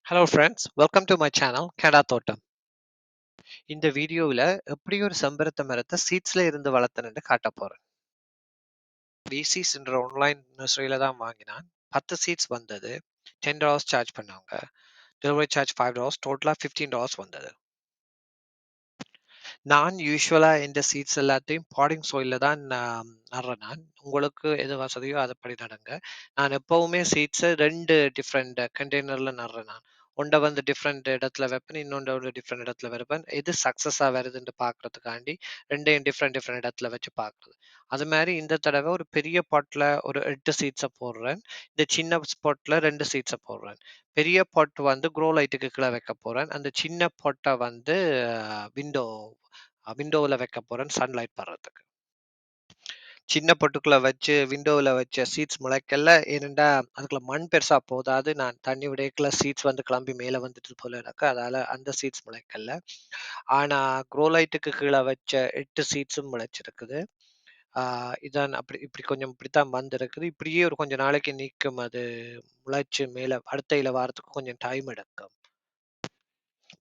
Hello friends, welcome to my channel Thottam. இந்த வீடியோவில் எப்படி ஒரு செம்பருத்த மரத்தை சீட்ஸ்ல இருந்து வளர்த்தனு காட்ட போறேன். விசிஸ் என்ற ஆன்லைன் நர்சரியில தான் வாங்கினான். 10 சீட்ஸ் வந்தது. $10 சார்ஜ் பண்ணாங்க. டெலிவரி சார்ஜ் $5, டோட்டலா $15 வந்தது. நான் யூசுவலா இந்த சீட்ஸ் எல்லாத்தையும் பாட்டிங் சாயில்ல தான் நடுறேன். நான் உங்களுக்கு எது வசதியோ அதுபடி நடுங்க. நான் எப்பவுமே சீட்ஸை 2 டிஃப்ரெண்ட் கண்டெய்னர்ல நடுறேன். நான் ஒன்றை வந்து டிஃப்ரெண்ட் இடத்துல வைப்பேன், இன்னொன்று ஒரு டிஃப்ரெண்ட் இடத்துல வைப்பேன். எது சக்ஸஸா வருதுன்னு பார்க்கறதுக்காண்டி ரெண்டையும் டிஃப்ரெண்ட் டிஃப்ரெண்ட் இடத்துல வச்சு பார்க்குறது. அது மாதிரி இந்த தடவை ஒரு பெரிய பாட்ல ஒரு 8 சீட்ஸை போடுறேன். இந்த சின்ன ஸ்பாட்ல 2 சீட்ஸை போடுறேன். பெரிய பாட் வந்து க்ரோ லைட்டுக்கு கீழே வைக்க போறேன். அந்த சின்ன பாட்டை வந்து விண்டோவில் வைக்க போறேன் சன்லைட் படுறதுக்கு. சின்ன பொட்டுக்குள்ள வச்சு விண்டோவில் வச்ச சீட்ஸ் முளைக்கல. ஏனெண்டா அதுக்குள்ள மண் பெருசா போதாது. நான் தண்ணி விடையக்குள்ள சீட்ஸ் வந்து கிளம்பி மேல வந்துட்டு போல இருக்கு. அதால அந்த சீட்ஸ் முளைக்கல. ஆனா க்ரோ லைட்டுக்கு கீழே வச்ச 8 சீட்ஸும் முளைச்சிருக்குது. இதான் அப்படி இப்படி கொஞ்சம் இப்படித்தான் வந்திருக்குது. இப்படியே ஒரு கொஞ்ச நாளைக்கு நிற்கும். அது முளைச்சு மேல அடுத்த இலை வாரத்துக்கு கொஞ்சம் டைம் எடுக்கும்.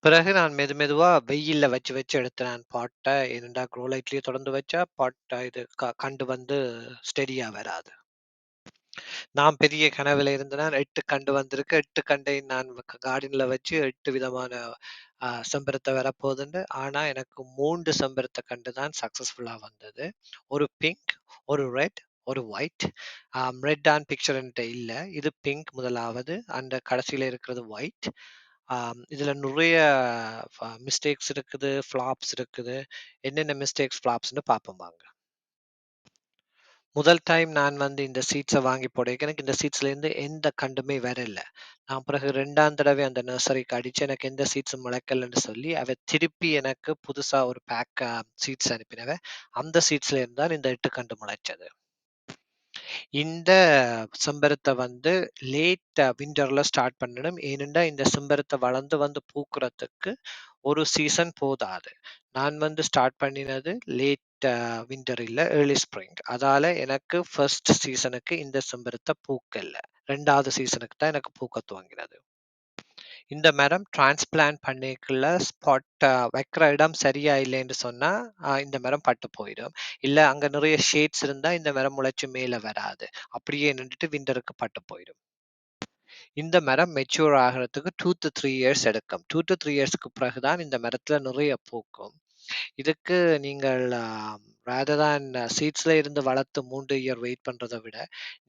பிறகு நான் மெதுவா வெயில்ல வச்சு வச்சு எடுத்தேன் நான் பாட்ட. ஏனெண்டா க்ரோ லைட்லயே தொடர்ந்து வச்சா பாட்ட இது கண்டு வந்து ஸ்டெடியா வராது. நான் பெரிய கனவுல இருந்தேன். 8 கண்டு வந்திருக்கு. 8 கண்டை நான் கார்டன்ல வச்சு 8 விதமான செம்பருத்த வரப்போகுதுண்டு. ஆனா எனக்கு 3 செம்பருத்த கண்டு தான் சக்சஸ்ஃபுல்லா வந்தது. ஒரு பிங்க், ஒரு ரெட், ஒரு ஒயிட். ரெட் ஆன் பிக்சர் என்கிட்ட இல்ல. இது பிங்க் முதலாவது. அந்த கடைசியில இருக்கிறது ஒயிட். இதுல நிறைய மிஸ்டேக்ஸ் இருக்குது, ஃப்ளாப்ஸ் இருக்குது. என்னென்ன மிஸ்டேக்ஸ், ஃப்ளாப்ஸ்ன்னு பார்ப்போம் வாங்க. முதல் டைம் நான் வந்து இந்த சீட்ஸை வாங்கி போடைக்கு எனக்கு இந்த சீட்ஸ்ல இருந்து எந்த கண்டுமே வரல. நான் பிறகு 2ஆம் தடவை அந்த நர்சரிக்கு அடிச்சு எனக்கு எந்த சீட்ஸும் முளைக்கலன்னு சொல்லி அவ திருப்பி எனக்கு புதுசா ஒரு பேக் சீட்ஸ் அனுப்பினவ. அந்த சீட்ஸ்ல இருந்து தான் இந்த 8 கண்டு முளைச்சது. இந்த செம்பருத்த வந்து லேட் விண்டர்ல ஸ்டார்ட் பண்ணணும். ஏனென்றா இந்த செம்பருத்த வளர்ந்து வந்து பூக்குறதுக்கு ஒரு சீசன் போதாது. நான் வந்து ஸ்டார்ட் பண்ணினது லேட் விண்டர் இல்ல ஏர்லி ஸ்ப்ரிங். அதால எனக்கு ஃபர்ஸ்ட் சீசனுக்கு இந்த செம்பருத்த பூக்கல்ல. 2வது சீசனுக்கு தான் எனக்கு பூக்க துவங்கினது. இந்த மரம் டிரான்ஸ்பிளான்ட் பண்ணிக்குள்ள ஸ்பாட் வைக்கிற இடம் சரியா இல்லைன்னு சொன்னா இந்த மரம் பட்டு போயிடும். இல்ல அங்க நிறைய ஷேட்ஸ் இருந்தா இந்த மரம் முளைச்சு மேல வராது. அப்படியே நின்றுட்டு விண்டருக்கு பட்டு போயிடும். இந்த மரம் மெச்சூர் ஆகிறதுக்கு 2 to 3 இயர்ஸ் எடுக்கும். 2 to 3 இயர்ஸ்க்கு பிறகுதான் இந்த மரத்துல நிறைய பூக்கும். இதுக்கு நீங்கள் rather than சீட்ஸ்ல இருந்து வளர்த்து 3 இயர் வெயிட் பண்றதை விட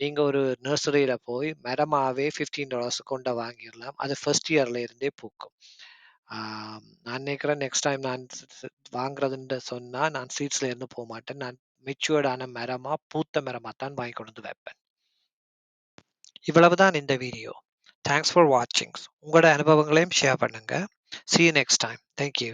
நீங்க ஒரு நர்சரியில போய் மரமாவே $15 கொண்ட வாங்கிடலாம். அது ஃபர்ஸ்ட் இயர்ல இருந்தே பூக்கும். நான் நினைக்கிறேன் நெக்ஸ்ட் டைம் நான் வாங்குறதுன்னு சொன்னா நான் சீட்ஸ்ல இருந்து போக மாட்டேன். நான் மெச்சூர்டான மரமா பூத்த மரமா தான் வாங்கி கொண்டு வந்து வைப்பேன். இவ்வளவுதான் இந்த வீடியோ. தேங்க்ஸ் ஃபார் வாட்சிங். உங்களோட அனுபவங்களையும் ஷேர் பண்ணுங்க. See you next time. Thank you.